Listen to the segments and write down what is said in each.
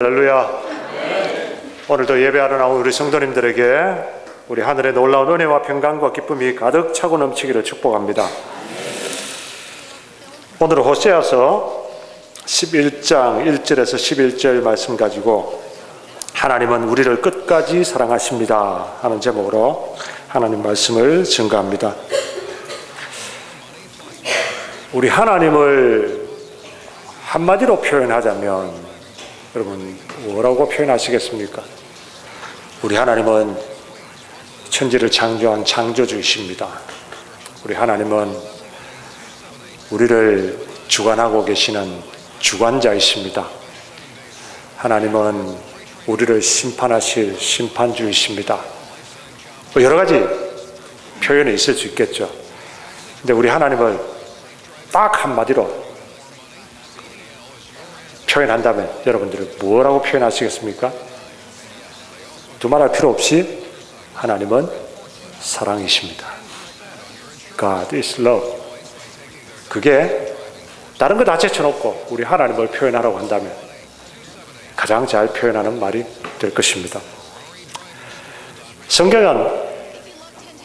할렐루야. 오늘도 예배하러 나온 우리 성도님들에게 우리 하늘의 놀라운 은혜와 평강과 기쁨이 가득 차고 넘치기를 축복합니다. 오늘은 호세아서 11장 1절에서 11절 말씀 가지고 하나님은 우리를 끝까지 사랑하십니다 하는 제목으로 하나님 말씀을 증거합니다. 우리 하나님을 한마디로 표현하자면 여러분 뭐라고 표현하시겠습니까? 우리 하나님은 천지를 창조한 창조주이십니다. 우리 하나님은 우리를 주관하고 계시는 주관자이십니다. 하나님은 우리를 심판하실 심판주이십니다. 여러 가지 표현이 있을 수 있겠죠. 근데 우리 하나님을 딱 한마디로 표현한다면 여러분들은 뭐라고 표현하시겠습니까? 두말할 필요 없이 하나님은 사랑이십니다. God is love. 그게 다른 거 다 제쳐놓고 우리 하나님을 표현하라고 한다면 가장 잘 표현하는 말이 될 것입니다. 성경은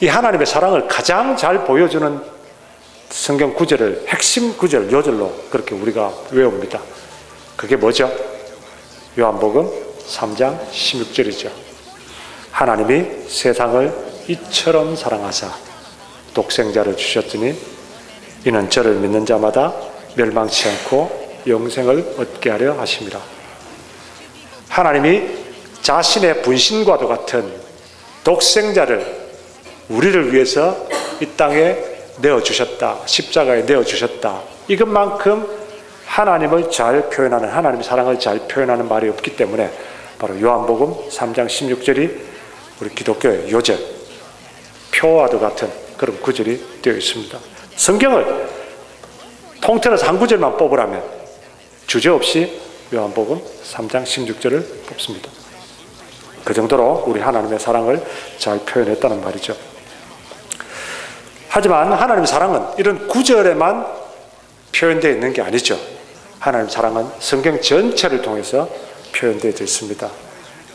이 하나님의 사랑을 가장 잘 보여주는 성경 구절을 핵심 구절, 요절로 그렇게 우리가 외웁니다. 그게 뭐죠? 요한복음 3장 16절이죠. 하나님이 세상을 이처럼 사랑하사 독생자를 주셨더니 이는 저를 믿는 자마다 멸망치 않고 영생을 얻게 하려 하심이라. 하나님이 자신의 분신과도 같은 독생자를 우리를 위해서 이 땅에 내어주셨다. 십자가에 내어주셨다. 이것만큼 하나님을 잘 표현하는, 하나님의 사랑을 잘 표현하는 말이 없기 때문에 바로 요한복음 3장 16절이 우리 기독교의 요절, 표와도 같은 그런 구절이 되어 있습니다. 성경을 통틀어서 한 구절만 뽑으라면 주저없이 요한복음 3장 16절을 뽑습니다. 그 정도로 우리 하나님의 사랑을 잘 표현했다는 말이죠. 하지만 하나님의 사랑은 이런 구절에만 표현되어 있는 게 아니죠. 하나님의 사랑은 성경 전체를 통해서 표현되어 있습니다.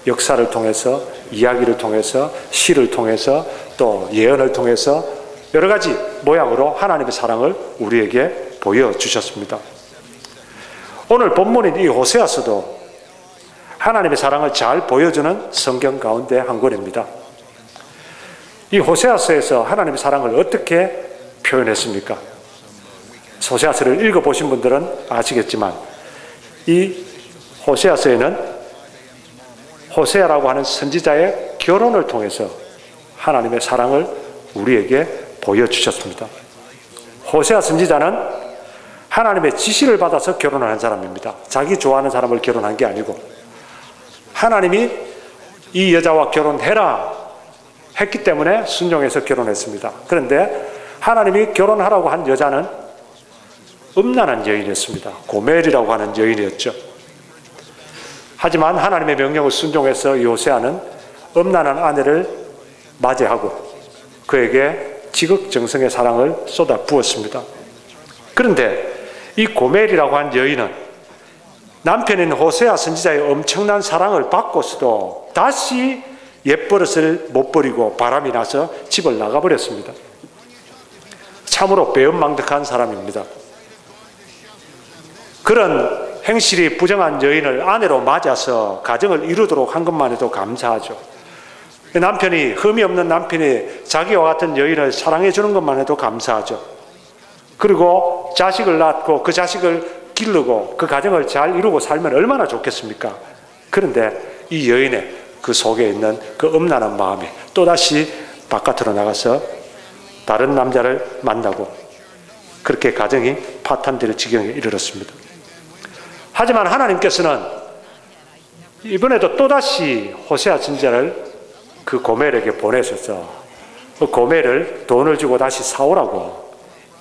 역사를 통해서, 이야기를 통해서, 시를 통해서, 또 예언을 통해서 여러 가지 모양으로 하나님의 사랑을 우리에게 보여주셨습니다. 오늘 본문인 이 호세아서도 하나님의 사랑을 잘 보여주는 성경 가운데 한 권입니다. 이 호세아서에서 하나님의 사랑을 어떻게 표현했습니까? 호세아서를 읽어보신 분들은 아시겠지만 이 호세아서에는 호세아라고 하는 선지자의 결혼을 통해서 하나님의 사랑을 우리에게 보여주셨습니다. 호세아 선지자는 하나님의 지시를 받아서 결혼을 한 사람입니다. 자기 좋아하는 사람을 결혼한 게 아니고 하나님이 이 여자와 결혼해라 했기 때문에 순종해서 결혼했습니다. 그런데 하나님이 결혼하라고 한 여자는 음란한 여인이었습니다. 고멜이라고 하는 여인이었죠. 하지만 하나님의 명령을 순종해서 이 호세아는 음란한 아내를 맞이하고 그에게 지극정성의 사랑을 쏟아 부었습니다. 그런데 이 고멜이라고 한 여인은 남편인 호세아 선지자의 엄청난 사랑을 받고서도 다시 옛버릇을 못 버리고 바람이 나서 집을 나가버렸습니다. 참으로 배은망덕한 사람입니다. 그런 행실이 부정한 여인을 아내로 맞아서 가정을 이루도록 한 것만 해도 감사하죠. 남편이, 흠이 없는 남편이 자기와 같은 여인을 사랑해 주는 것만 해도 감사하죠. 그리고 자식을 낳고 그 자식을 기르고 그 가정을 잘 이루고 살면 얼마나 좋겠습니까? 그런데 이 여인의 그 속에 있는 그 음란한 마음이 또다시 바깥으로 나가서 다른 남자를 만나고 그렇게 가정이 파탄될 지경에 이르렀습니다. 하지만 하나님께서는 이번에도 또다시 호세아 선지자를 그 고멜에게 보내셔서 그 고멜을 돈을 주고 다시 사오라고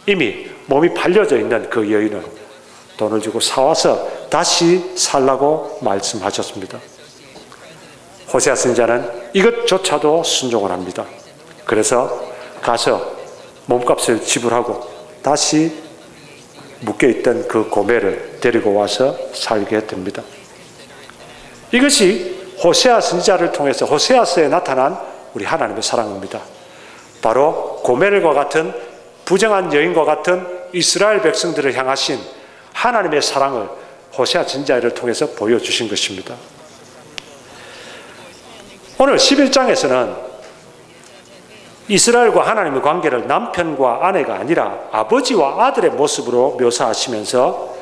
이미 몸이 팔려져 있는 그 여인을 돈을 주고 사와서 다시 살라고 말씀하셨습니다. 호세아 선지자는 이것조차도 순종을 합니다. 그래서 가서 몸값을 지불하고 다시 묶여있던 그 고멜을 데리고 와서 살게 됩니다. 이것이 호세아 선지자를 통해서 호세아서에 나타난 우리 하나님의 사랑입니다. 바로 고멜과 같은 부정한 여인과 같은 이스라엘 백성들을 향하신 하나님의 사랑을 호세아 선지자를 통해서 보여주신 것입니다. 오늘 11장에서는 이스라엘과 하나님의 관계를 남편과 아내가 아니라 아버지와 아들의 모습으로 묘사하시면서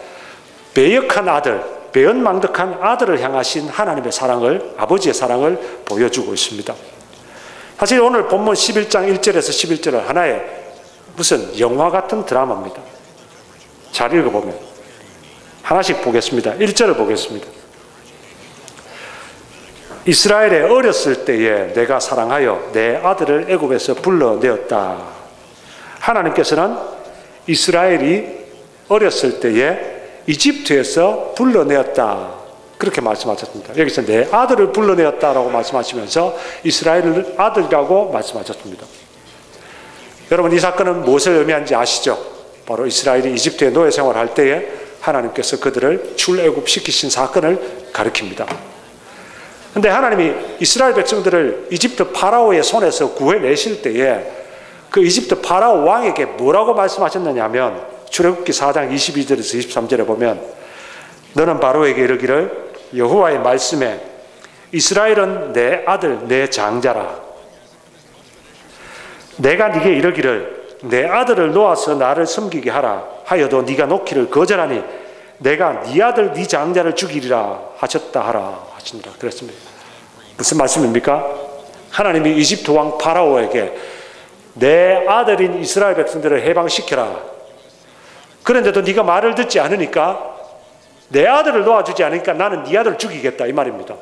배역한 아들, 배은망덕한 아들을 향하신 하나님의 사랑을, 아버지의 사랑을 보여주고 있습니다. 사실 오늘 본문 11장 1절에서 11절은 하나의 무슨 영화 같은 드라마입니다. 잘 읽어보면 하나씩 보겠습니다. 1절을 보겠습니다. 이스라엘에 어렸을 때에 내가 사랑하여 내 아들을 애굽에서 불러내었다. 하나님께서는 이스라엘이 어렸을 때에 이집트에서 불러내었다. 그렇게 말씀하셨습니다. 여기서 내 아들을 불러내었다라고 말씀하시면서 이스라엘을 아들이라고 말씀하셨습니다. 여러분, 이 사건은 무엇을 의미하는지 아시죠? 바로 이스라엘이 이집트에 노예 생활할 때에 하나님께서 그들을 출애굽시키신 사건을 가리킵니다. 그런데 하나님이 이스라엘 백성들을 이집트 파라오의 손에서 구해내실 때에 그 이집트 파라오 왕에게 뭐라고 말씀하셨느냐 하면 출애굽기 4장 22절에서 23절에 보면 너는 바로에게 이르기를 여호와의 말씀에 이스라엘은 내 아들 내 장자라. 내가 네게 이르기를 내 아들을 놓아서 나를 섬기게 하라 하여도 네가 놓기를 거절하니 내가 네 아들 네 장자를 죽이리라 하셨다 하라 하시니라 그랬습니다. 무슨 말씀입니까? 하나님이 이집트 왕 파라오에게 내 아들인 이스라엘 백성들을 해방시켜라. 그런데도 네가 말을 듣지 않으니까 내 아들을 놓아주지 않으니까 나는 네 아들을 죽이겠다 이 말입니다.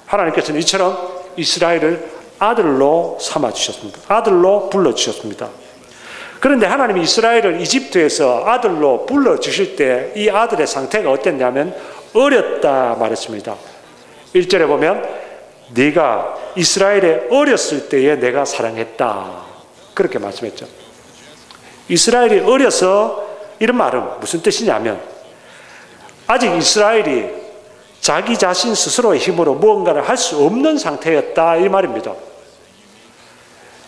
하나님께서는 이처럼 이스라엘을 아들로 삼아주셨습니다. 아들로 불러주셨습니다. 그런데 하나님이 이스라엘을 이집트에서 아들로 불러주실 때 이 아들의 상태가 어땠냐면 어렸다 말했습니다. 1절에 보면 네가 이스라엘에 어렸을 때에 내가 사랑했다 그렇게 말씀했죠. 이스라엘이 어려서 이런 말은 무슨 뜻이냐면 아직 이스라엘이 자기 자신 스스로의 힘으로 무언가를 할 수 없는 상태였다 이 말입니다.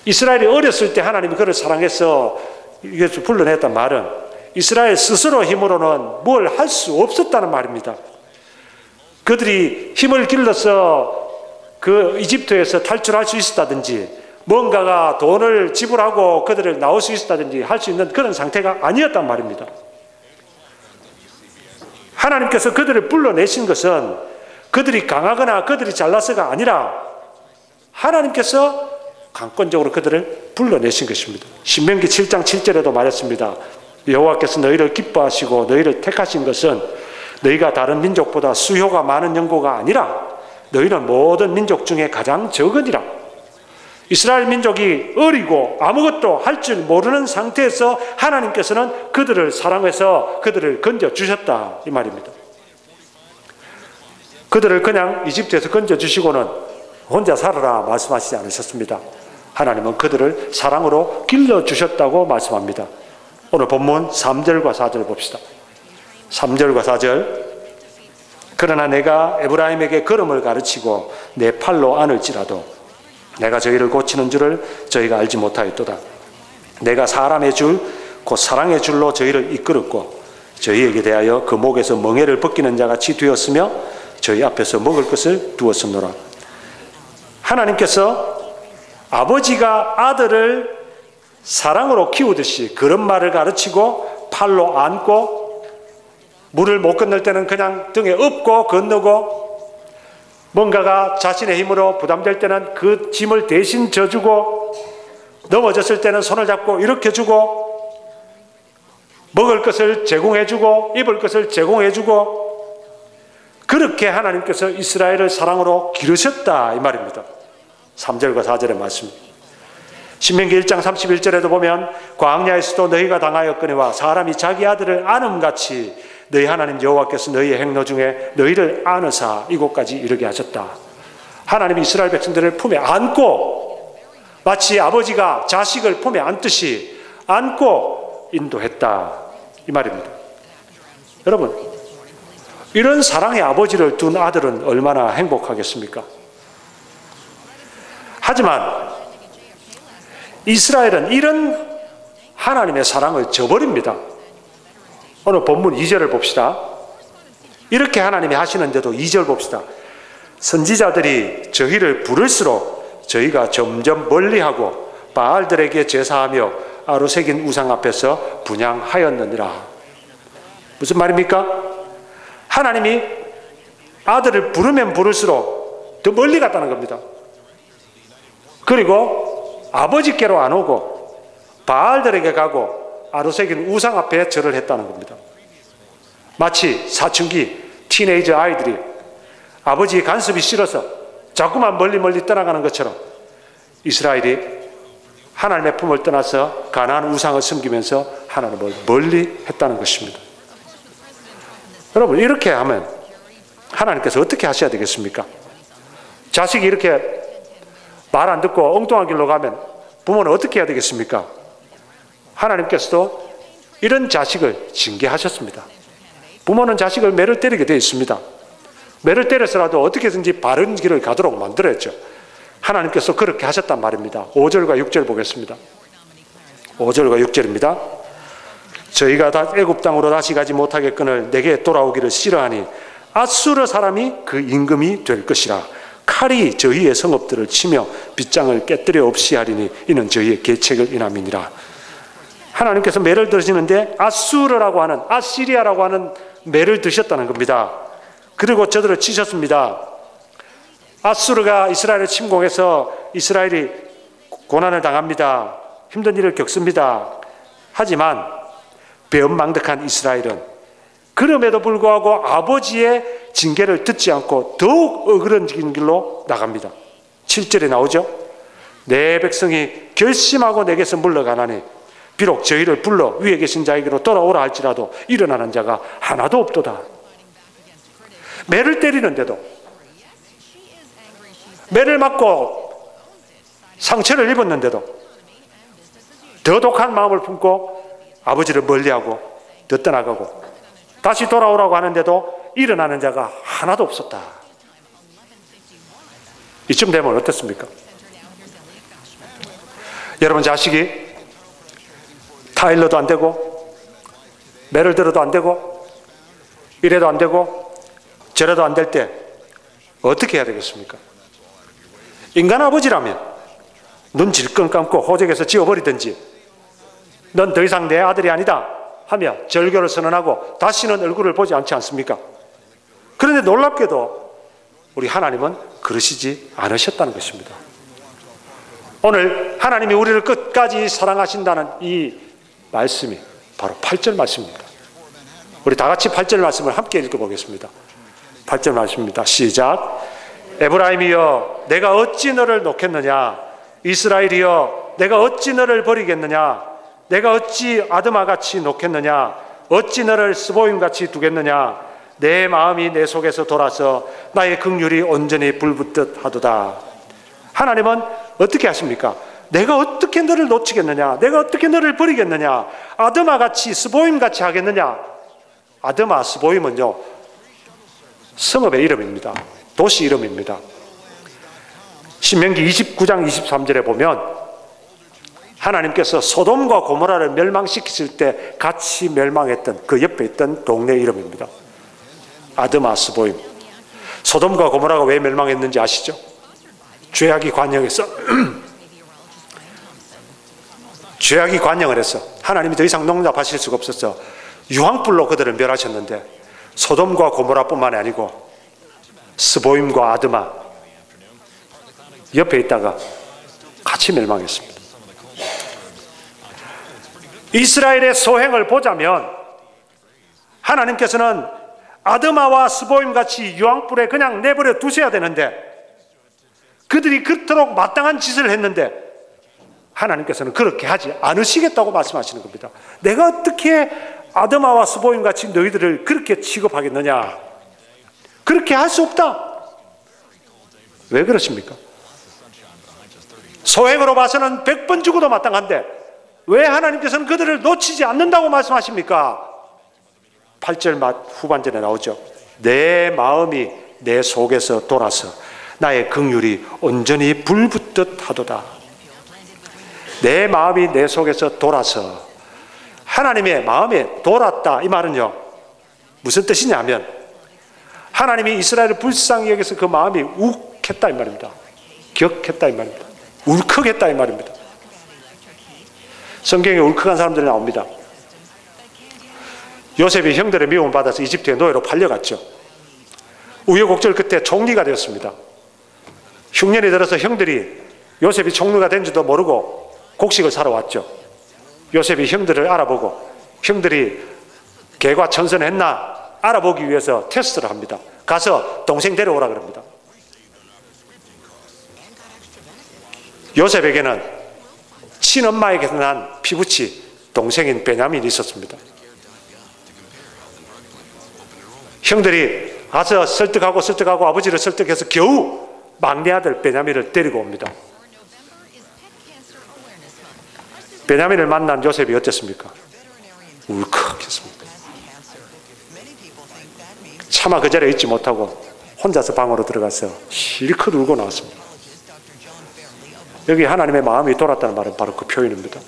이스라엘이 어렸을 때 하나님이 그를 사랑해서 이것을 불러냈단 말은 이스라엘 스스로 힘으로는 뭘 할 수 없었다는 말입니다. 그들이 힘을 길러서 그 이집트에서 탈출할 수 있었다든지 뭔가가 돈을 지불하고 그들을 나올 수 있었다든지 할 수 있는 그런 상태가 아니었단 말입니다. 하나님께서 그들을 불러내신 것은 그들이 강하거나 그들이 잘나서가 아니라 하나님께서 강권적으로 그들을 불러내신 것입니다. 신명기 7장 7절에도 말했습니다. 여호와께서 너희를 기뻐하시고 너희를 택하신 것은 너희가 다른 민족보다 수효가 많은 연고가 아니라 너희는 모든 민족 중에 가장 적으니라. 이스라엘 민족이 어리고 아무것도 할 줄 모르는 상태에서 하나님께서는 그들을 사랑해서 그들을 건져주셨다 이 말입니다. 그들을 그냥 이집트에서 건져주시고는 혼자 살아라 말씀하시지 않으셨습니다. 하나님은 그들을 사랑으로 길러주셨다고 말씀합니다. 오늘 본문 3절과 4절 봅시다. 3절과 4절 그러나 내가 에브라임에게 걸음을 가르치고 내 팔로 안을지라도 내가 저희를 고치는 줄을 저희가 알지 못하였도다. 내가 사람의 줄 곧 사랑의 줄로 저희를 이끌었고 저희에게 대하여 그 목에서 멍에를 벗기는 자같이 되었으며 저희 앞에서 먹을 것을 두었으노라. 하나님께서 아버지가 아들을 사랑으로 키우듯이 그런 말을 가르치고 팔로 안고 물을 못 건널 때는 그냥 등에 업고 건너고 뭔가가 자신의 힘으로 부담될 때는 그 짐을 대신 져주고 넘어졌을 때는 손을 잡고 일으켜주고 먹을 것을 제공해주고 입을 것을 제공해주고 그렇게 하나님께서 이스라엘을 사랑으로 기르셨다 이 말입니다. 3절과 4절의 말씀. 신명기 1장 31절에도 보면 광야에서도 너희가 당하였거니와 사람이 자기 아들을 안음같이 너희 하나님 여호와께서 너희의 행로 중에 너희를 안으사 이곳까지 이르게 하셨다. 하나님이 이스라엘 백성들을 품에 안고 마치 아버지가 자식을 품에 안듯이 안고 인도했다 이 말입니다. 여러분, 이런 사랑의 아버지를 둔 아들은 얼마나 행복하겠습니까? 하지만 이스라엘은 이런 하나님의 사랑을 저버립니다. 오늘 본문 2절을 봅시다. 이렇게 하나님이 하시는데도 2절 봅시다. 선지자들이 저희를 부를수록 저희가 점점 멀리하고 바알들에게 제사하며 아로새긴 우상 앞에서 분향하였느니라. 무슨 말입니까? 하나님이 아들을 부르면 부를수록 더 멀리 갔다는 겁니다. 그리고 아버지께로 안 오고 바알들에게 가고 아로새긴 우상 앞에 절을 했다는 겁니다. 마치 사춘기 티네이저 아이들이 아버지의 간섭이 싫어서 자꾸만 멀리 떠나가는 것처럼 이스라엘이 하나님의 품을 떠나서 가나안 우상을 섬기면서 하나님을 멀리 했다는 것입니다. 여러분, 이렇게 하면 하나님께서 어떻게 하셔야 되겠습니까? 자식이 이렇게 말 안 듣고 엉뚱한 길로 가면 부모는 어떻게 해야 되겠습니까? 하나님께서도 이런 자식을 징계하셨습니다. 부모는 자식을 매를 때리게 되어 있습니다. 매를 때려서라도 어떻게든지 바른 길을 가도록 만들어야죠. 하나님께서 그렇게 하셨단 말입니다. 5절과 6절 보겠습니다. 5절과 6절입니다. 저희가 애굽 땅으로 다시 가지 못하겠거늘 내게 돌아오기를 싫어하니 아수르 사람이 그 임금이 될 것이라. 칼이 저희의 성읍들을 치며 빗장을 깨뜨려 없이 하리니 이는 저희의 계책을 인함이니라. 하나님께서 매를 드시는데 아수르라고 하는, 아시리아라고 하는 매를 드셨다는 겁니다. 그리고 저들을 치셨습니다. 아수르가 이스라엘을 침공해서 이스라엘이 고난을 당합니다. 힘든 일을 겪습니다. 하지만 배은망덕한 이스라엘은 그럼에도 불구하고 아버지의 징계를 듣지 않고 더욱 어그러진 길로 나갑니다. 7절에 나오죠. 내 백성이 결심하고 내게서 물러가나니 비록 저희를 불러 위에 계신 자에게로 돌아오라 할지라도 일어나는 자가 하나도 없도다. 매를 때리는데도, 매를 맞고 상처를 입었는데도 더 독한 마음을 품고 아버지를 멀리하고 더 떠나가고 다시 돌아오라고 하는데도 일어나는 자가 하나도 없었다. 이쯤 되면 어떻습니까? 여러분 자식이 타일러도 안 되고 매를 들어도 안 되고 이래도 안 되고 저래도 안 될 때 어떻게 해야 되겠습니까? 인간 아버지라면 눈 질끈 감고 호적에서 지워버리든지 넌 더 이상 내 아들이 아니다 하며 절교를 선언하고 다시는 얼굴을 보지 않지 않습니까? 그런데 놀랍게도 우리 하나님은 그러시지 않으셨다는 것입니다. 오늘 하나님이 우리를 끝까지 사랑하신다는 이 말씀이 바로 8절 말씀입니다. 우리 다 같이 8절 말씀을 함께 읽어보겠습니다. 8절 말씀입니다. 시작. 에브라임이여 내가 어찌 너를 놓겠느냐, 이스라엘이여 내가 어찌 너를 버리겠느냐, 내가 어찌 아드마같이 놓겠느냐, 어찌 너를 스보임같이 두겠느냐, 내 마음이 내 속에서 돌아서 나의 긍휼이 온전히 불붙듯 하도다. 하나님은 어떻게 하십니까? 내가 어떻게 너를 놓치겠느냐, 내가 어떻게 너를 버리겠느냐, 아드마같이 스보임같이 하겠느냐. 아드마, 스보임은요 성읍의 이름입니다. 도시 이름입니다. 신명기 29장 23절에 보면 하나님께서 소돔과 고모라를 멸망시키실 때 같이 멸망했던 그 옆에 있던 동네 이름입니다. 아드마, 스보임. 소돔과 고모라가 왜 멸망했는지 아시죠? 죄악이 관영해서 죄악이 관영을 해서 하나님이 더 이상 농락하실 수가 없어서 유황불로 그들을 멸하셨는데 소돔과 고모라뿐만이 아니고 스보임과 아드마 옆에 있다가 같이 멸망했습니다. 이스라엘의 소행을 보자면 하나님께서는 아드마와 스보임같이 유황불에 그냥 내버려 두셔야 되는데 그들이 그토록 마땅한 짓을 했는데 하나님께서는 그렇게 하지 않으시겠다고 말씀하시는 겁니다. 내가 어떻게 아드마와 스보임같이 너희들을 그렇게 취급하겠느냐, 그렇게 할 수 없다. 왜 그러십니까? 소행으로 봐서는 100번 죽어도 마땅한데 왜 하나님께서는 그들을 놓치지 않는다고 말씀하십니까? 8절 후반전에 나오죠. 내 마음이 내 속에서 돌아서 나의 긍휼이 온전히 불붙듯 하도다. 내 마음이 내 속에서 돌아서 하나님의 마음에 돌았다. 이 말은요, 무슨 뜻이냐면 하나님이 이스라엘을 불쌍히 여기서 그 마음이 욱했다 이 말입니다. 격했다 이 말입니다. 울컥했다 이 말입니다. 성경에 울컥한 사람들이 나옵니다. 요셉이 형들의 미움을 받아서 이집트의 노예로 팔려갔죠. 우여곡절 끝에 총리가 되었습니다. 흉년이 들어서 형들이 요셉이 총리가 된 줄도 모르고 곡식을 사러 왔죠. 요셉이 형들을 알아보고 형들이 개과 천선했나 알아보기 위해서 테스트를 합니다. 가서 동생 데려오라 그럽니다. 요셉에게는 친엄마에게서 난 피부치 동생인 베냐민이 있었습니다. 형들이 가서 설득하고 아버지를 설득해서 겨우 막내 아들 베냐민을 데리고 옵니다. 베냐민을 만난 요셉이 어땠습니까? 울컥했습니다. 차마 그 자리에 있지 못하고 혼자서 방으로 들어가서 실컷 울고 나왔습니다. 여기 하나님의 마음이 돌았다는 말은 바로 그 표현입니다.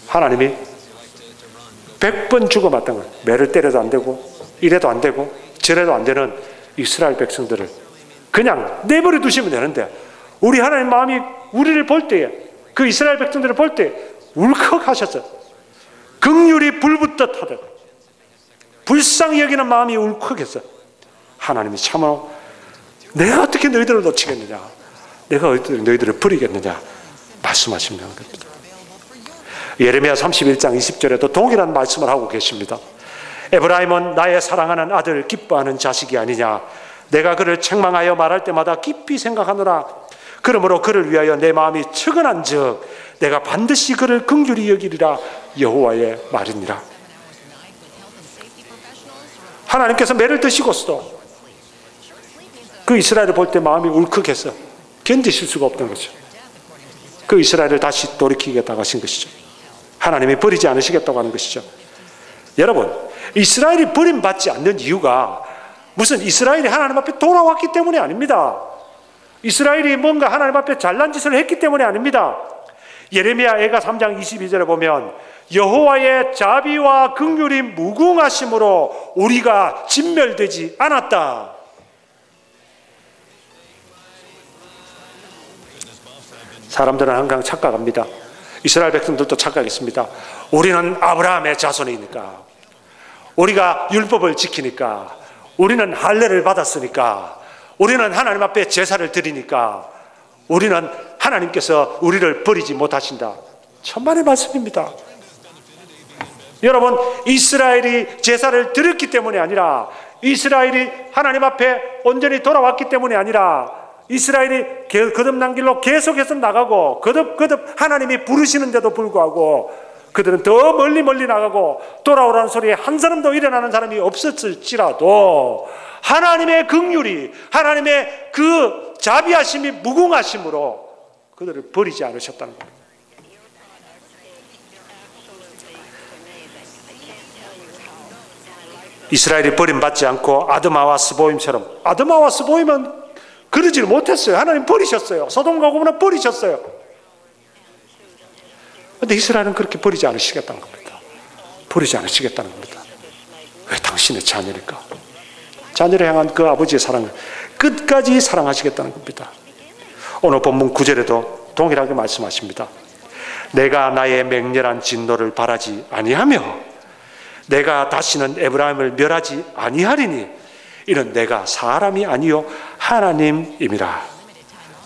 하나님이 100번 죽어봤던 걸, 매를 때려도 안 되고 이래도 안 되고 저래도 안 되는 이스라엘 백성들을 그냥 내버려 두시면 되는데, 우리 하나님 마음이 우리를 볼 때에, 그 이스라엘 백성들을 볼 때 울컥하셨어요. 긍휼이 불붙듯 하듯 불쌍히 여기는 마음이 울컥했어요. 하나님이 참으로 내가 어떻게 너희들을 놓치겠느냐, 내가 어떻게 너희들을 버리겠느냐 말씀하시는 겁니다. 예레미야 31장 20절에도 동일한 말씀을 하고 계십니다. 에브라임은 나의 사랑하는 아들, 기뻐하는 자식이 아니냐. 내가 그를 책망하여 말할 때마다 깊이 생각하노라. 그러므로 그를 위하여 내 마음이 측은한 즉 내가 반드시 그를 긍휼히 여기리라. 여호와의 말이니라. 하나님께서 매를 드시고서도 그 이스라엘을 볼 때 마음이 울컥해서 견디실 수가 없던 거죠. 그 이스라엘을 다시 돌이키겠다고 하신 것이죠. 하나님이 버리지 않으시겠다고 하는 것이죠. 여러분, 이스라엘이 버림받지 않는 이유가 무슨 이스라엘이 하나님 앞에 돌아왔기 때문이 아닙니다. 이스라엘이 뭔가 하나님 앞에 잘난 짓을 했기 때문이 아닙니다. 예레미야 애가 3장 22절에 보면 여호와의 자비와 긍휼이 무궁하심으로 우리가 진멸되지 않았다. 사람들은 항상 착각합니다. 이스라엘 백성들도 착각했습니다. 우리는 아브라함의 자손이니까, 우리가 율법을 지키니까, 우리는 할례를 받았으니까, 우리는 하나님 앞에 제사를 드리니까, 우리는 하나님께서 우리를 버리지 못하신다. 천만의 말씀입니다. 여러분, 이스라엘이 제사를 드렸기 때문이 아니라, 이스라엘이 하나님 앞에 온전히 돌아왔기 때문이 아니라, 이스라엘이 거듭난 길로 계속해서 나가고 거듭 하나님이 부르시는데도 불구하고 그들은 더 멀리 나가고 돌아오라는 소리에 한 사람도 일어나는 사람이 없었을지라도 하나님의 긍휼이, 하나님의 그 자비하심이 무궁하심으로 그들을 버리지 않으셨다는 겁니다. 이스라엘이 버림받지 않고 아드마와 스보임처럼, 아드마와 스보임은 그러지를 못했어요. 하나님 버리셨어요. 소돔과 고모라 버리셨어요. 그런데 이스라엘은 그렇게 버리지 않으시겠다는 겁니다. 버리지 않으시겠다는 겁니다. 왜? 당신의 자녀니까. 자녀를 향한 그 아버지의 사랑을 끝까지 사랑하시겠다는 겁니다. 오늘 본문 9절에도 동일하게 말씀하십니다. 내가 나의 맹렬한 진노를 바라지 아니하며 내가 다시는 에브라임을 멸하지 아니하리니 이는 내가 사람이 아니요 하나님임이라.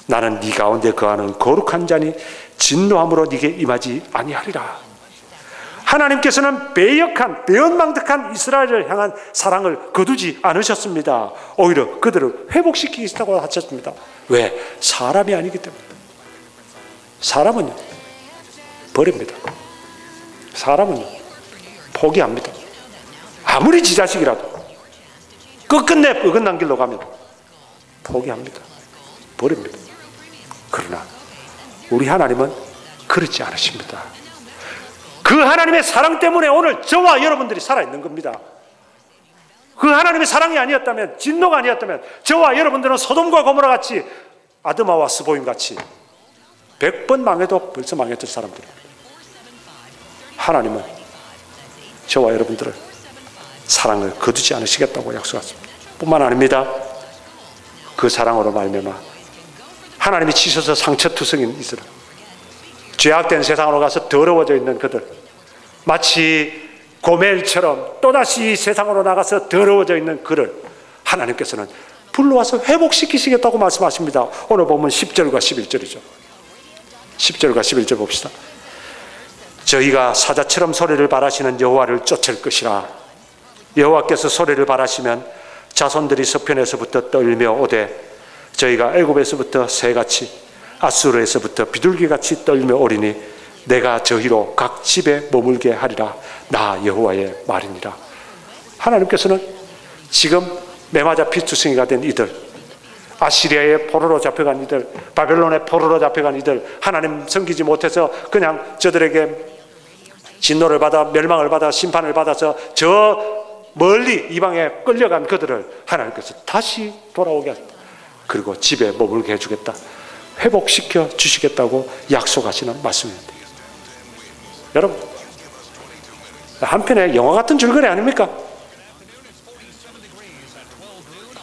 나는 네 가운데 거하는 거룩한 자니 진노함으로 네게 임하지 아니하리라. 하나님께서는 배은망덕한 이스라엘을 향한 사랑을 거두지 않으셨습니다. 오히려 그들을 회복시키겠다고 하셨습니다. 왜? 사람이 아니기 때문입니다. 사람은요 버립니다. 사람은요 포기합니다. 아무리 지 자식이라도 끝끝내 어긋난 길로 가면 포기합니다. 버립니다. 그러나 우리 하나님은 그렇지 않으십니다. 그 하나님의 사랑 때문에 오늘 저와 여러분들이 살아있는 겁니다. 그 하나님의 사랑이 아니었다면, 진노가 아니었다면 저와 여러분들은 소돔과 고모라 같이, 아드마와 스보임 같이 100번 망해도 벌써 망했던 사람들입니다. 하나님은 저와 여러분들을 사랑을 거두지 않으시겠다고 약속했습니다. 뿐만 아닙니다. 그 사랑으로 말미암아 하나님이 치셔서 상처투성인 이들, 죄악된 세상으로 가서 더러워져 있는 그들, 마치 고멜처럼 또다시 세상으로 나가서 더러워져 있는 그를 하나님께서는 불러와서 회복시키시겠다고 말씀하십니다. 오늘 보면 10절과 11절이죠. 10절과 11절 봅시다. 저희가 사자처럼 소리를 발하시는 여호와를 쫓을 것이라. 여호와께서 소리를 발하시면 자손들이 서편에서부터 떨며 오되 저희가 애굽에서부터 새같이 아수르에서부터 비둘기같이 떨며 오리니 내가 저희로 각 집에 머물게 하리라. 나 여호와의 말이니라. 하나님께서는 지금 메마자 피투성이가 된 이들, 아시리아의 포로로 잡혀간 이들, 바벨론의 포로로 잡혀간 이들, 하나님 섬기지 못해서 그냥 저들에게 진노를 받아 멸망을 받아 심판을 받아서 저 멀리 이방에 끌려간 그들을 하나님께서 다시 돌아오게 하겠다. 그리고 집에 머물게 해주겠다. 회복시켜 주시겠다고 약속하시는 말씀입니다. 여러분, 한편의 영화 같은 줄거리 아닙니까?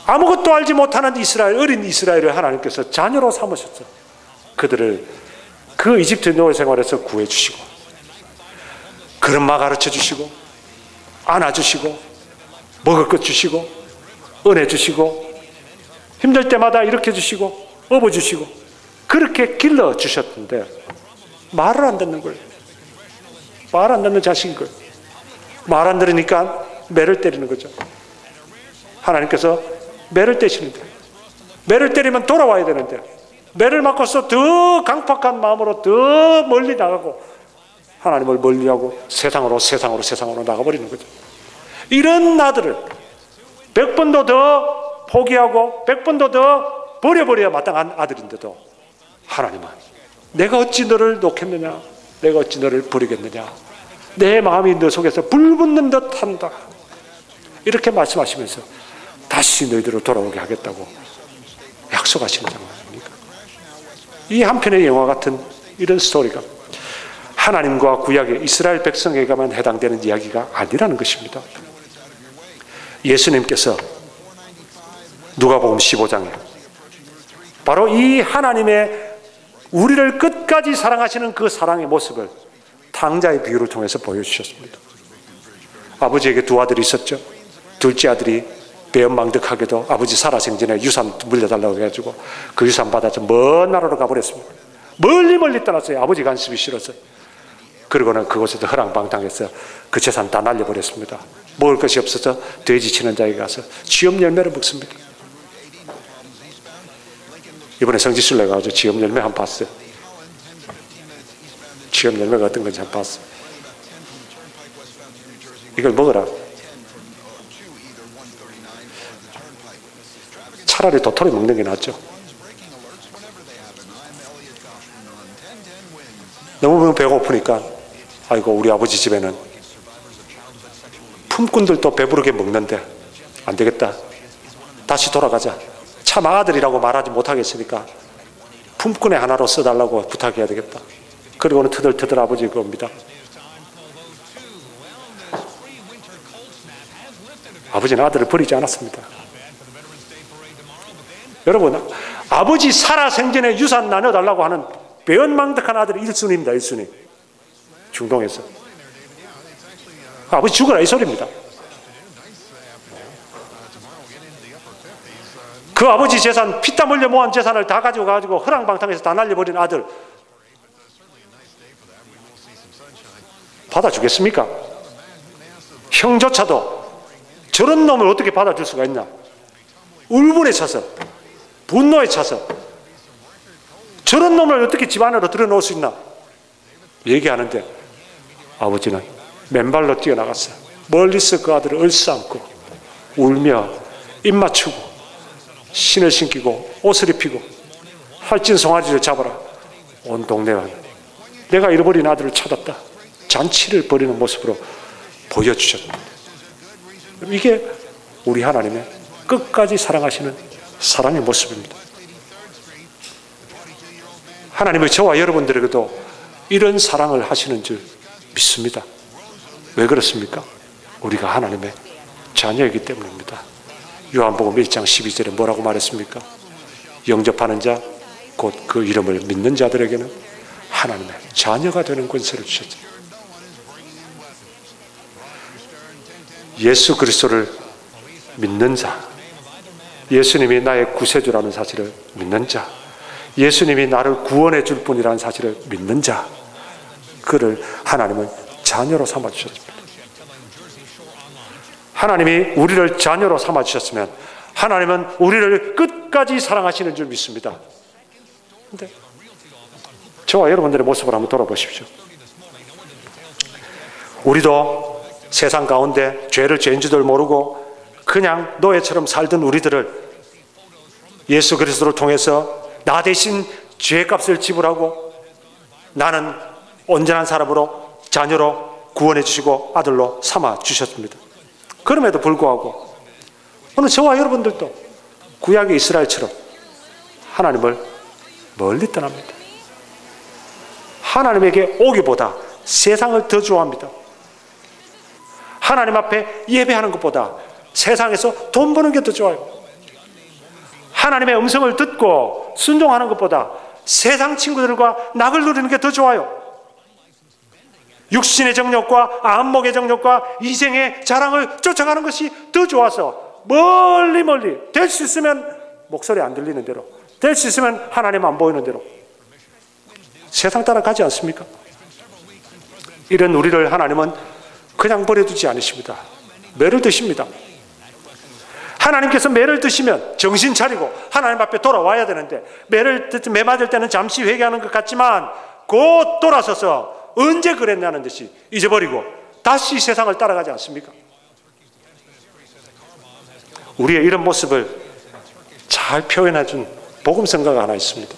아무것도 알지 못하는 이스라엘, 어린 이스라엘을 하나님께서 자녀로 삼으셨죠. 그들을 그 이집트 노예 생활에서 구해주시고, 그릇마 가르쳐 주시고, 안아주시고, 먹을 것 주시고, 은혜 주시고, 힘들 때마다 일으켜 주시고, 업어주시고, 그렇게 길러 주셨는데 말을 안 듣는 거예요. 말 안 듣는 자식인 거예요. 말 안 들으니까 매를 때리는 거죠. 하나님께서 매를 떼시는데, 매를 때리면 돌아와야 되는데 매를 맞고서 더 강팍한 마음으로 더 멀리 나가고 하나님을 멀리하고 세상으로 나가버리는 거죠. 이런 아들을 100번도 더 포기하고 100번도 더 버려버려야 마땅한 아들인데도 하나님은 내가 어찌 너를 놓겠느냐, 내가 어찌 너를 버리겠느냐, 내 마음이 너 속에서 불붙는 듯 한다, 이렇게 말씀하시면서 다시 너희들을 돌아오게 하겠다고 약속하시는 장면 아닙니까? 이 한편의 영화 같은 이런 스토리가 하나님과 구약의 이스라엘 백성에게만 해당되는 이야기가 아니라는 것입니다. 예수님께서 누가복음 15장에 바로 이 하나님의 우리를 끝까지 사랑하시는 그 사랑의 모습을 탕자의 비유를 통해서 보여주셨습니다. 아버지에게 두 아들이 있었죠. 둘째 아들이 배은망덕하게도 아버지 살아생전에 유산 물려달라고 해가지고 그 유산 받아서 먼 나라로 가버렸습니다. 멀리 떠났어요. 아버지 간섭이 싫어서. 그리고는 그곳에서 허랑방탕해서 그 재산 다 날려버렸습니다. 먹을 것이 없어서 돼지 치는 자에게 가서 쥐엄 열매를 먹습니다. 이번에 성지순례 가가지고 쥐엄 열매 한번 봤어요. 쥐엄 열매가 어떤 건지 한번 봤어요. 이걸 먹어라. 차라리 도토리 먹는 게 낫죠. 너무 배고프니까 아이고 우리 아버지 집에는 품꾼들도 배부르게 먹는데 안 되겠다. 다시 돌아가자. 참 아들이라고 말하지 못하겠으니까 품꾼의 하나로 써달라고 부탁해야 되겠다. 그리고는 터덜터덜 아버지가 옵니다. 아버지는 아들을 버리지 않았습니다. 여러분, 아버지 살아생전에 유산 나눠달라고 하는 배은망덕한 아들이 1순위입니다. 1순위. 중동에서. 아버지 죽어라 이 소리입니다. 그 아버지 재산, 피땀 흘려 모은 재산을 다 가지고 허랑방탕해서 다 날려버린 아들 받아주겠습니까? 형조차도 저런 놈을 어떻게 받아줄 수가 있냐. 울분에 차서, 분노에 차서 저런 놈을 어떻게 집 안으로 들여놓을 수 있나 얘기하는데 아버지는 맨발로 뛰어나갔어요. 멀리서 그 아들을 얼싸안고 울며 입 맞추고 신을 신기고 옷을 입히고 할진 송아지를 잡아라. 온 동네가 내가 잃어버린 아들을 찾았다. 잔치를 벌이는 모습으로 보여주셨습니다. 이게 우리 하나님의 끝까지 사랑하시는 사랑의 모습입니다. 하나님은 저와 여러분들에게도 이런 사랑을 하시는 줄 믿습니다. 왜 그렇습니까? 우리가 하나님의 자녀이기 때문입니다. 요한복음 1장 12절에 뭐라고 말했습니까? 영접하는 자, 곧 그 이름을 믿는 자들에게는 하나님의 자녀가 되는 권세를 주셨죠. 예수 그리스도를 믿는 자, 예수님이 나의 구세주라는 사실을 믿는 자, 예수님이 나를 구원해 줄 뿐이라는 사실을 믿는 자, 그를 하나님은 자녀로 삼아주셨습니다. 하나님이 우리를 자녀로 삼아주셨으면 하나님은 우리를 끝까지 사랑하시는 줄 믿습니다. 그런데 저와 여러분들의 모습을 한번 돌아보십시오. 우리도 세상 가운데 죄를 죄인 줄 모르고 그냥 노예처럼 살던 우리들을 예수 그리스도를 통해서 나 대신 죄값을 지불하고 나는 온전한 사람으로 자녀로 구원해 주시고 아들로 삼아 주셨습니다. 그럼에도 불구하고 오늘 저와 여러분들도 구약의 이스라엘처럼 하나님을 멀리 떠납니다. 하나님에게 오기보다 세상을 더 좋아합니다. 하나님 앞에 예배하는 것보다 세상에서 돈 버는 게 더 좋아요. 하나님의 음성을 듣고 순종하는 것보다 세상 친구들과 낙을 누리는 게 더 좋아요. 육신의 정욕과 안목의 정욕과 이생의 자랑을 쫓아가는 것이 더 좋아서 멀리 될 수 있으면 목소리 안 들리는 대로, 될 수 있으면 하나님 안 보이는 대로 세상 따라가지 않습니까? 이런 우리를 하나님은 그냥 버려두지 않으십니다. 매를 드십니다. 하나님께서 매를 드시면 정신 차리고 하나님 앞에 돌아와야 되는데 매 맞을 때는 잠시 회개하는 것 같지만 곧 돌아서서 언제 그랬냐는 듯이 잊어버리고 다시 세상을 따라가지 않습니까? 우리의 이런 모습을 잘 표현해 준 복음성가가 하나 있습니다.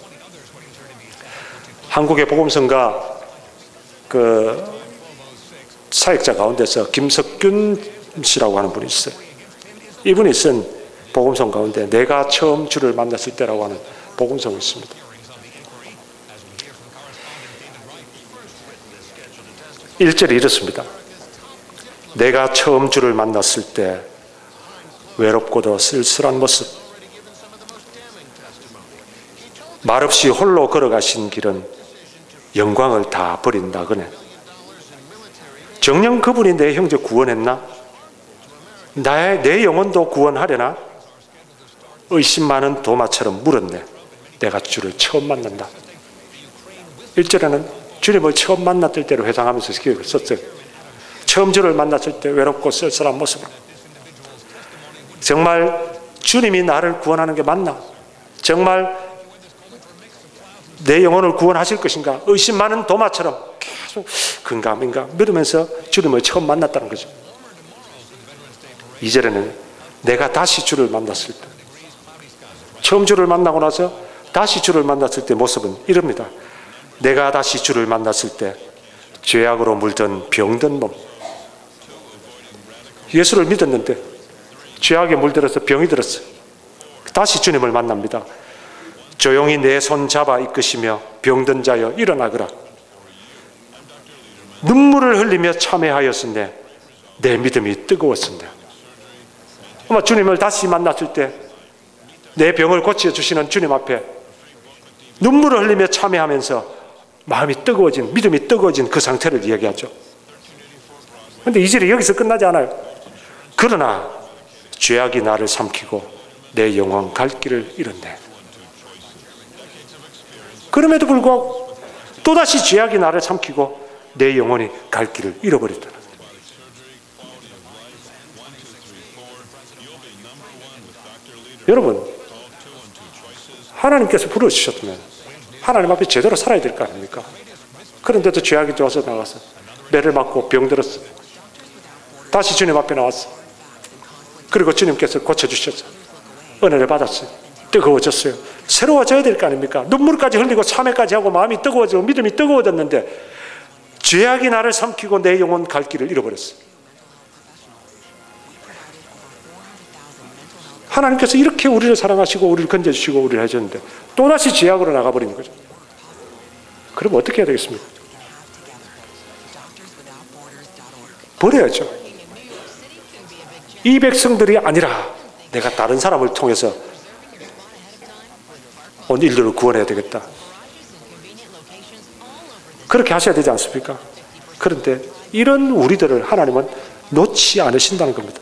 한국의 복음성가 사역자 가운데서 김석균 씨라고 하는 분이 있어요. 이분이 쓴 복음성 가운데 내가 처음 주를 만났을 때라고 하는 복음성이 있습니다. 일절이 이렇습니다. 내가 처음 주를 만났을 때 외롭고도 쓸쓸한 모습, 말없이 홀로 걸어가신 길은 영광을 다 버린다거네. 정녕 그분이 내 형제 구원했나? 내 영혼도 구원하려나? 의심 많은 도마처럼 물었네. 내가 주를 처음 만난다. 1절에는 주님을 처음 만났을 때로 회상하면서 기억을 썼어요. 처음 주를 만났을 때 외롭고 쓸쓸한 모습으로. 정말 주님이 나를 구원하는 게 맞나? 정말 내 영혼을 구원하실 것인가? 의심 많은 도마처럼 계속 근감인가 믿으면서 주님을 처음 만났다는 거죠. 2절에는 내가 다시 주를 만났을 때, 처음 주를 만나고 나서 다시 주를 만났을 때 모습은 이럽니다. 내가 다시 주를 만났을 때 죄악으로 물든 병든 몸, 예수를 믿었는데 죄악에 물들어서 병이 들었어요. 다시 주님을 만납니다. 조용히 내 손 잡아 이끄시며 병든 자여 일어나거라. 눈물을 흘리며 참회하였으니 내 믿음이 뜨거웠으니. 아마 주님을 다시 만났을 때 내 병을 고쳐주시는 주님 앞에 눈물을 흘리며 참회하면서 마음이 뜨거워진, 믿음이 뜨거워진 그 상태를 이야기하죠. 그런데 2절이 여기서 끝나지 않아요. 그러나 죄악이 나를 삼키고 내 영혼 갈 길을 잃었네. 그럼에도 불구하고 또다시 죄악이 나를 삼키고 내 영혼이 갈 길을 잃어버렸다. 여러분, 하나님께서 부르셨으면 하나님 앞에 제대로 살아야 될 거 아닙니까? 그런데도 죄악이 좋아서 나가서 매를 맞고 병들었어. 다시 주님 앞에 나왔어. 그리고 주님께서 고쳐주셨어. 은혜를 받았어요. 뜨거워졌어요. 새로워져야 될 거 아닙니까? 눈물까지 흘리고 참회까지 하고 마음이 뜨거워지고 믿음이 뜨거워졌는데 죄악이 나를 삼키고 내 영혼 갈 길을 잃어버렸어. 하나님께서 이렇게 우리를 사랑하시고 우리를 건져주시고 우리를 해줬는데 또다시 죄악으로 나가버리는 거죠. 그럼 어떻게 해야 되겠습니까? 버려야죠. 이 백성들이 아니라 내가 다른 사람을 통해서 온 인류를 구원해야 되겠다. 그렇게 하셔야 되지 않습니까? 그런데 이런 우리들을 하나님은 놓지 않으신다는 겁니다.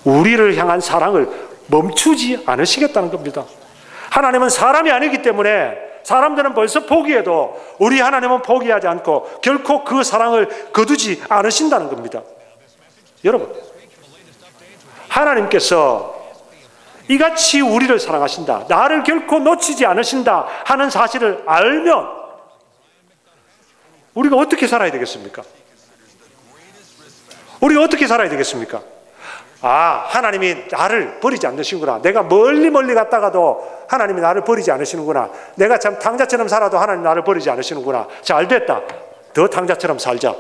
우리를 향한 사랑을 멈추지 않으시겠다는 겁니다. 하나님은 사람이 아니기 때문에 사람들은 벌써 포기해도 우리 하나님은 포기하지 않고 결코 그 사랑을 거두지 않으신다는 겁니다. 여러분, 하나님께서 이같이 우리를 사랑하신다, 나를 결코 놓치지 않으신다 하는 사실을 알면 우리가 어떻게 살아야 되겠습니까? 우리가 어떻게 살아야 되겠습니까? 아, 하나님이 나를 버리지 않으시는구나. 내가 멀리 갔다가도 하나님이 나를 버리지 않으시는구나. 내가 참 탕자처럼 살아도 하나님 나를 버리지 않으시는구나. 잘 됐다. 더 탕자처럼 살자.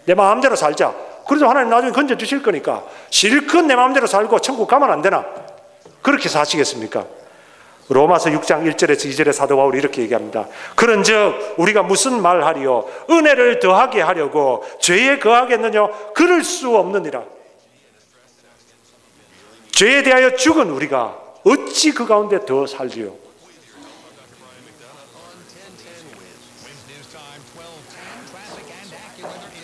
내 마음대로 살자. 그래서 하나님 나중에 건져주실 거니까 실컷 내 마음대로 살고 천국 가면 안 되나? 그렇게 사시겠습니까? 로마서 6장 1절에서 2절에 사도 바울이 이렇게 얘기합니다. 그런즉 우리가 무슨 말하리요? 은혜를 더하게 하려고 죄에 거하겠느냐? 그럴 수 없느니라. 죄에 대하여 죽은 우리가 어찌 그 가운데 더 살리요?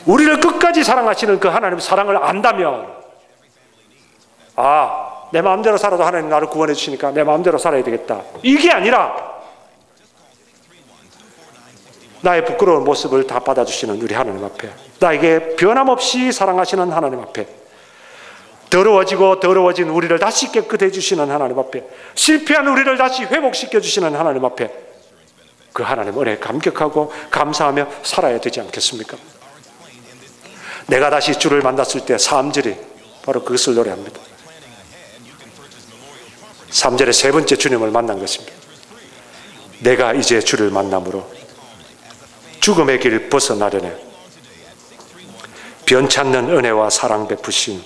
우리를 끝까지 사랑하시는 그 하나님의 사랑을 안다면, 아, 내 마음대로 살아도 하나님 나를 구원해 주시니까 내 마음대로 살아야 되겠다, 이게 아니라 나의 부끄러운 모습을 다 받아주시는 우리 하나님 앞에, 나에게 변함없이 사랑하시는 하나님 앞에, 더러워진 우리를 다시 깨끗해 주시는 하나님 앞에, 실패한 우리를 다시 회복시켜 주시는 하나님 앞에 그 하나님 은혜에 감격하고 감사하며 살아야 되지 않겠습니까? 내가 다시 주를 만났을 때 3절이 바로 그것을 노래합니다. 3절의 세 번째 주님을 만난 것입니다. 내가 이제 주를 만남으로 죽음의 길 벗어나려네. 변찮는 은혜와 사랑 베푸신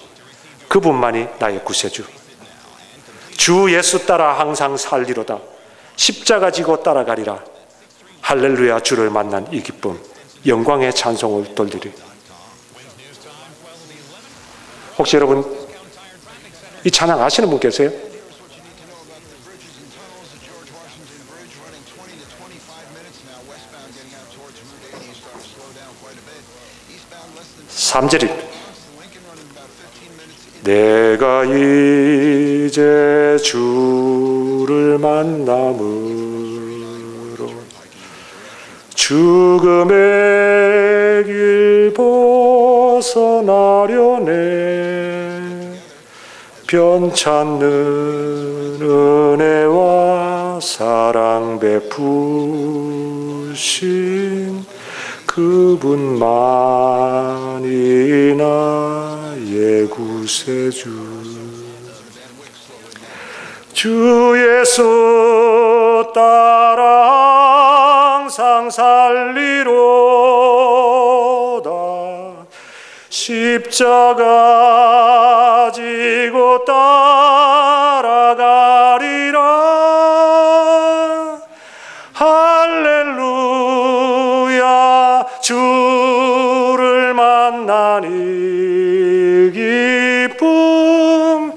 그분만이 나의 구세주. 주 예수 따라 항상 살리로다. 십자가 지고 따라가리라. 할렐루야, 주를 만난 이 기쁨, 영광의 찬송을 돌리리. 혹시 여러분 이 찬양 아시는 분 계세요? (3절입니다) 내가 이제 주를 만남으로 죽음의 길 벗어나려네. 변찮는 은혜와 사랑 베푸신 그분만이 나의 구세주. 주 예수 따라 항상 살리로다. 십자가 지고 따라가리라. 할렐루야, 주를 만나니 기쁨,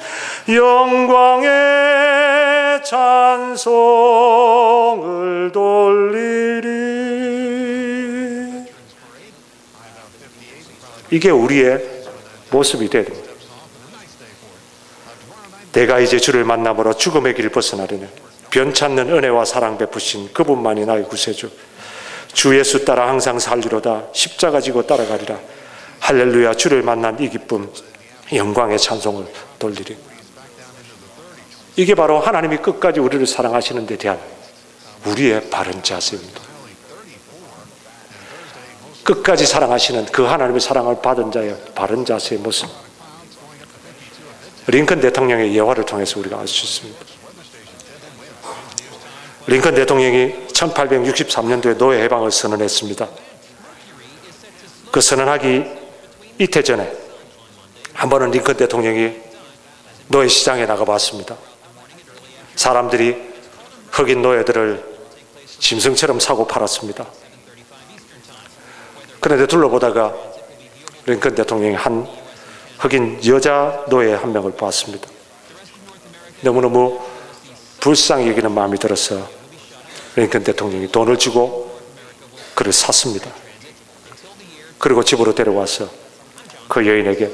영광의 찬송을 돌리리. 이게 우리의 모습이 돼야 됩니다. 내가 이제 주를 만남으로 죽음의 길을 벗어나려네. 변찮는 은혜와 사랑 베푸신 그분만이 나의 구세주. 주 예수 따라 항상 살리로다. 십자가 지고 따라가리라. 할렐루야, 주를 만난 이 기쁨, 영광의 찬송을 돌리리. 이게 바로 하나님이 끝까지 우리를 사랑하시는 데 대한 우리의 바른 자세입니다. 끝까지 사랑하시는 그 하나님의 사랑을 받은 자의 바른 자세의 모습, 링컨 대통령의 예화를 통해서 우리가 알 수 있습니다. 링컨 대통령이 1863년도에 노예 해방을 선언했습니다. 그 선언하기 이틀 전에 한 번은 링컨 대통령이 노예 시장에 나가봤습니다. 사람들이 흑인 노예들을 짐승처럼 사고 팔았습니다. 그런데 둘러보다가 링컨 대통령이 한 흑인 여자 노예 한 명을 보았습니다. 너무너무 불쌍히 여기는 마음이 들어서 링컨 대통령이 돈을 주고 그를 샀습니다. 그리고 집으로 데려와서 그 여인에게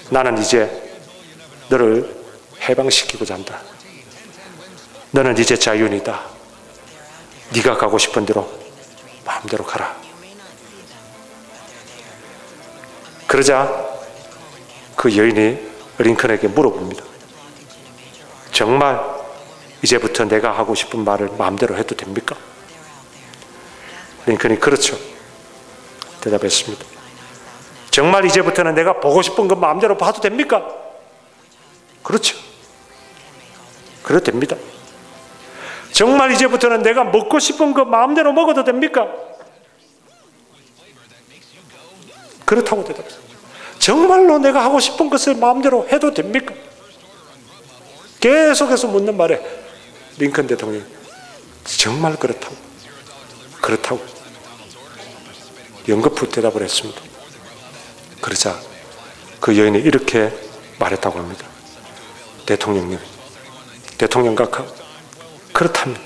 나는 이제 너를 해방시키고자 한다. 너는 이제 자유인이다. 네가 가고 싶은 대로 마음대로 가라. 그러자 그 여인이 링컨에게 물어봅니다. 정말 이제부터 내가 하고 싶은 말을 마음대로 해도 됩니까? 링컨이 그렇죠. 대답했습니다. 정말 이제부터는 내가 보고 싶은 것 마음대로 봐도 됩니까? 그렇죠. 그래도 됩니다. 정말 이제부터는 내가 먹고 싶은 거 마음대로 먹어도 됩니까? 그렇다고 대답했습니다. 정말로 내가 하고 싶은 것을 마음대로 해도 됩니까? 계속해서 묻는 말에 링컨 대통령이 정말 그렇다고 연거푸 대답을 했습니다. 그러자 그 여인이 이렇게 말했다고 합니다. 대통령님, 대통령 각하, 그렇다면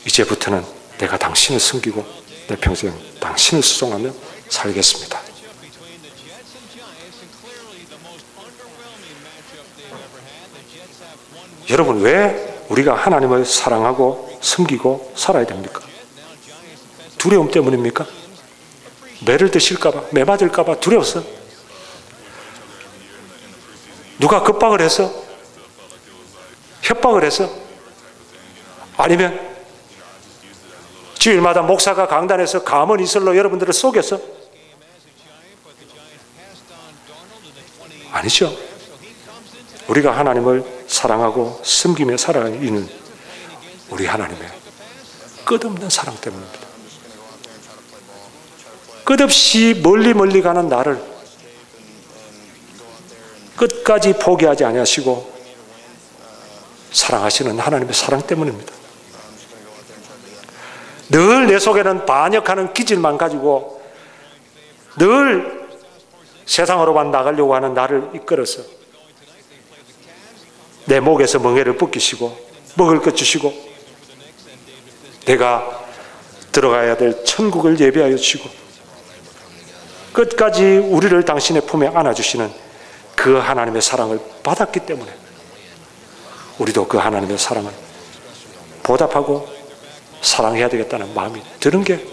이제부터는 내가 당신을 섬기고 내 평생 당신을 수종하며 살겠습니다. 여러분, 왜 우리가 하나님을 사랑하고 섬기고 살아야 됩니까? 두려움 때문입니까? 매를 드실까봐, 매 맞을까봐 두려워서? 누가 겁박을 해서? 협박을 해서? 아니면 주일마다 목사가 강단에서 감언 이설로 여러분들을 속여서? 아니죠. 우리가 하나님을 사랑하고 섬기며 살아가는 이유는 우리 하나님의 끝없는 사랑 때문입니다. 끝없이 멀리 가는 나를 끝까지 포기하지 아니하시고 사랑하시는 하나님의 사랑 때문입니다. 늘 내 속에는 반역하는 기질만 가지고 늘 세상으로만 나가려고 하는 나를 이끌어서 내 목에서 멍에를 벗기시고 먹을 것 주시고 내가 들어가야 될 천국을 예비하여 주시고 끝까지 우리를 당신의 품에 안아주시는 그 하나님의 사랑을 받았기 때문에 우리도 그 하나님의 사랑을 보답하고 사랑해야 되겠다는 마음이 드는 게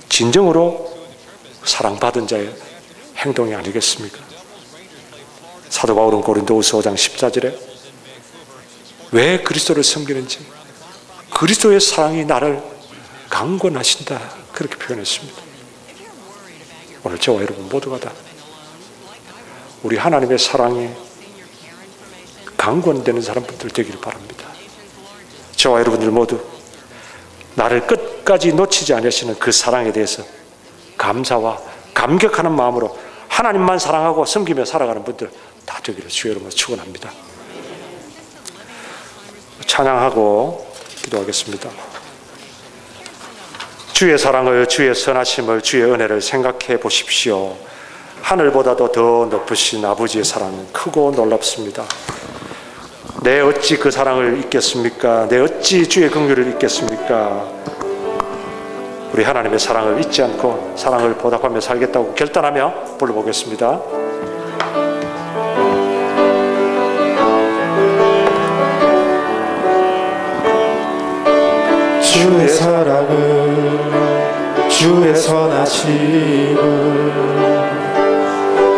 진정으로 사랑받은 자의 행동이 아니겠습니까? 사도 바울은 고린도후서 5장 14절에 왜 그리스도를 섬기는지 그리스도의 사랑이 나를 강권하신다 그렇게 표현했습니다. 오늘 저와 여러분 모두가 다 우리 하나님의 사랑에 강권되는 사람들 되기를 바랍니다. 저와 여러분들 모두 나를 끝까지 놓치지 않으시는 그 사랑에 대해서 감사와 감격하는 마음으로 하나님만 사랑하고 섬기며 살아가는 분들 다 되기를 주의 이름으로 축원합니다. 찬양하고 기도하겠습니다. 주의 사랑을, 주의 선하심을, 주의 은혜를 생각해 보십시오. 하늘보다도 더 높으신 아버지의 사랑은 크고 놀랍습니다. 내 어찌 그 사랑을 잊겠습니까? 내 어찌 주의 긍휼을 잊겠습니까? 우리 하나님의 사랑을 잊지 않고 사랑을 보답하며 살겠다고 결단하며 불러보겠습니다. 주의 사랑을, 주의 선하심을,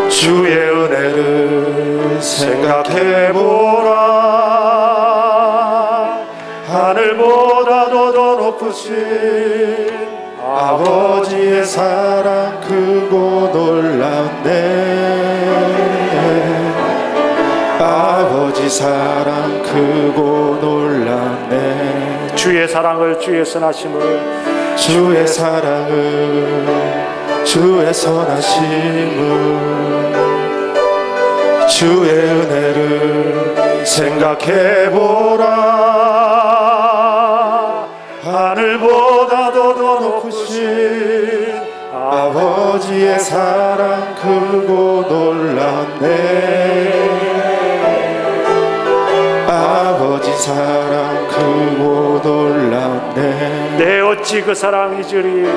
주의 은혜를 생각해보라. 하늘보다도 더 높으신 아버지의 사랑 크고 놀랍네. 아버지 사랑 크고 놀랍네. 주의 사랑을, 주의 선하심을, 주의 사랑을, 주의 선하심을, 주의 은혜를 생각해보라. 하늘보다도 더 높으신 아버지의 사랑 크고 놀랍네. 아버지 사랑 크고 놀랍네. 내 어찌 그 사랑 잊으리.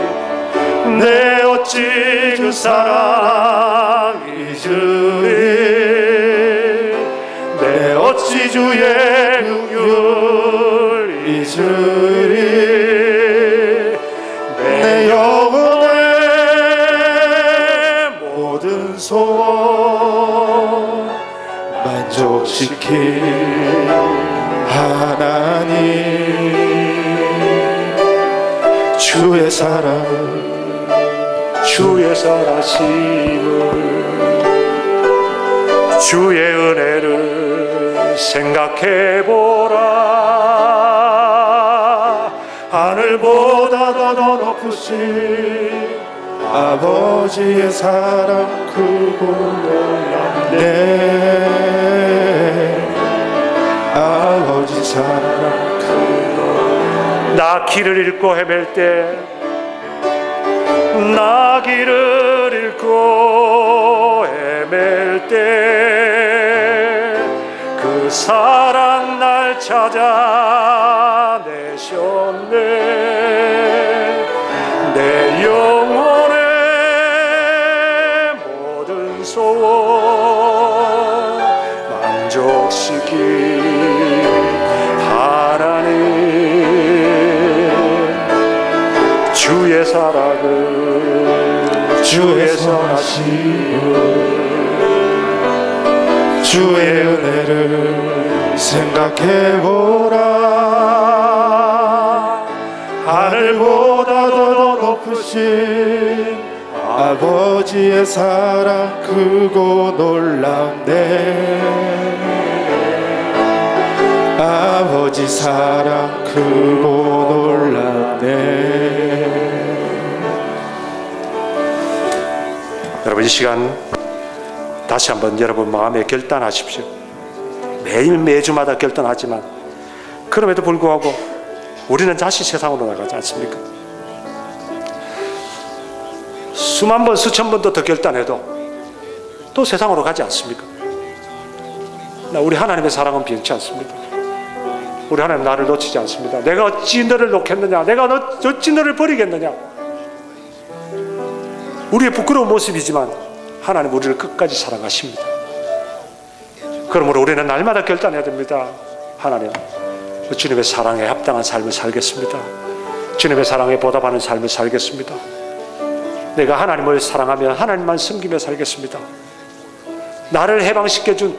내 어찌 그 사랑 잊으리. 내 어찌 주의 긍휼 잊으리. 내 영혼의 모든 소원 만족시킬 하나님. 주의 사랑을 주의 선하심을 주의 은혜를 생각해보라. 하늘보다 더 높으신 아버지의 사랑 크고 놀랍네. 아버지 사랑 크고. 나 길을 잃고 헤맬 때, 나 길을 잃고 헤맬 때 그 사랑 날 찾아내셨네. 내 영혼의 모든 소원 만족시킬 하나님. 주의 사랑을 주의 선하심을 주의 은혜를 생각해보라. 하늘보다 더 높으신 아버지의 사랑 크고 놀랍네. 아버지 사랑 크고 놀랍네. 여러분, 이 시간 다시 한번 여러분 마음에 결단하십시오. 매주마다 결단하지만 그럼에도 불구하고 우리는 다시 세상으로 나가지 않습니까? 수만 번 수천 번도 더 결단해도 또 세상으로 가지 않습니까? 우리 하나님의 사랑은 변치 않습니다. 우리 하나님 나를 놓치지 않습니다. 내가 어찌 너를 놓겠느냐, 내가 어찌 너를 버리겠느냐. 우리의 부끄러운 모습이지만 하나님 우리를 끝까지 사랑하십니다. 그러므로 우리는 날마다 결단해야 됩니다. 하나님, 주님의 사랑에 합당한 삶을 살겠습니다. 주님의 사랑에 보답하는 삶을 살겠습니다. 내가 하나님을 사랑하며 하나님만 섬기며 살겠습니다. 나를 해방시켜준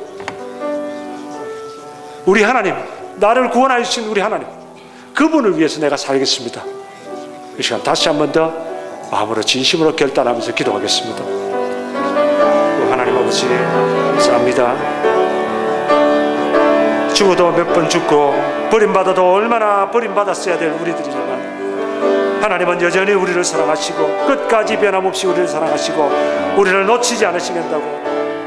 우리 하나님, 나를 구원하여 주신 우리 하나님, 그분을 위해서 내가 살겠습니다. 이 시간 다시 한 번 더 마음으로 진심으로 결단하면서 기도하겠습니다. 하나님 아버지, 감사합니다. 죽어도 몇 번 죽고 버림받아도 얼마나 버림받았어야 될 우리들이지만 하나님은 여전히 우리를 사랑하시고 끝까지 변함없이 우리를 사랑하시고 우리를 놓치지 않으시겠다고.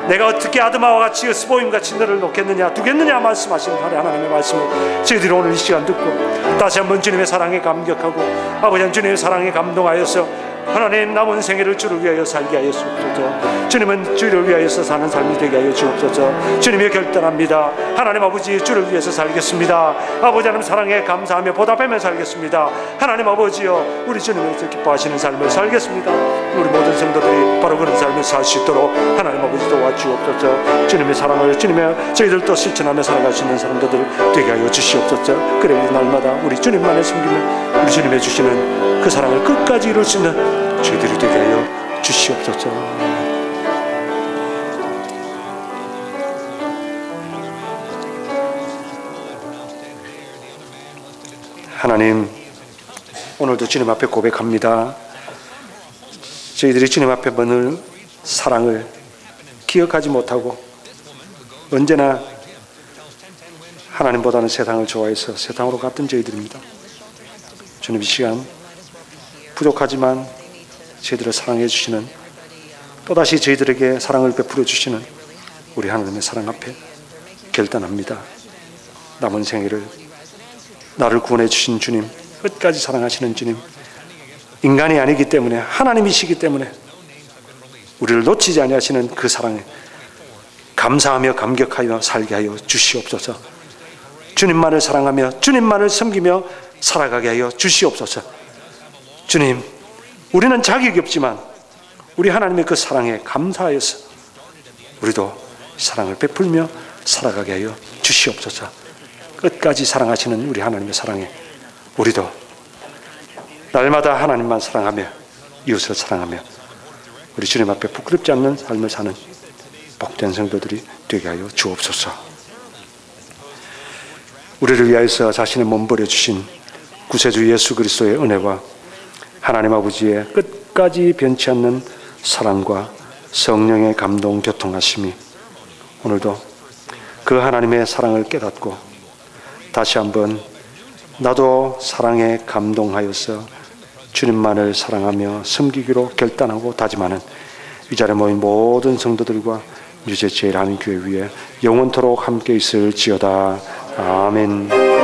내가 어떻게 아드마와 같이 스보임같이 너를 놓겠느냐 두겠느냐 말씀하시는 하나님의 말씀을 저희들이 오늘 이 시간 듣고 다시 한번 주님의 사랑에 감격하고 아버지 주님의 사랑에 감동하여서 하나님 남은 생애를 주를 위하여 살게 하여 주옵소서. 주님은 주를 위하여서 사는 삶이 되게 하여 주옵소서. 주님이 결단합니다. 하나님 아버지, 주를 위해서 살겠습니다. 아버지 하나님 사랑에 감사하며 보답하며 살겠습니다. 하나님 아버지여, 우리 주님을 기뻐하시는 삶을 살겠습니다. 우리 모든 성도들이 바로 그런 삶을 살 수 있도록 하나님 아버지 도와주옵소서. 주님의 사랑을 주님의 저희들도 실천하며 살아갈 수 있는 사람들 되게 하여 주시옵소서. 그래 우리 날마다 우리 주님만의 섬김을 우리 주님의 주시는 그 사랑을 끝까지 이룰 수 있는 저희들이 되게 하여 주시옵소서. 하나님, 오늘도 주님 앞에 고백합니다. 저희들이 주님 앞에 늘 사랑을 기억하지 못하고 언제나 하나님보다는 세상을 좋아해서 세상으로 갔던 저희들입니다. 주님, 이 시간 부족하지만 저희들을 사랑해 주시는, 또다시 저희들에게 사랑을 베풀어 주시는 우리 하나님의 사랑 앞에 결단합니다. 남은 생애를 나를 구원해 주신 주님, 끝까지 사랑하시는 주님, 인간이 아니기 때문에 하나님이시기 때문에 우리를 놓치지 아니하시는 그 사랑에 감사하며 감격하여 살게 하여 주시옵소서. 주님만을 사랑하며 주님만을 섬기며 살아가게 하여 주시옵소서. 주님, 우리는 자격이 없지만 우리 하나님의 그 사랑에 감사하여서 우리도 사랑을 베풀며 살아가게 하여 주시옵소서. 끝까지 사랑하시는 우리 하나님의 사랑에 우리도 날마다 하나님만 사랑하며 이웃을 사랑하며 우리 주님 앞에 부끄럽지 않는 삶을 사는 복된 성도들이 되게 하여 주옵소서. 우리를 위하여서 자신의 몸 버려주신 구세주 예수 그리스도의 은혜와 하나님 아버지의 끝까지 변치 않는 사랑과 성령의 감동 교통하심이 오늘도 그 하나님의 사랑을 깨닫고 다시 한번 나도 사랑에 감동하여서 주님만을 사랑하며 섬기기로 결단하고 다짐하는 이 자리에 모인 모든 성도들과 유재 제일하는 교회 위에 영원토록 함께 있을지어다. 아멘.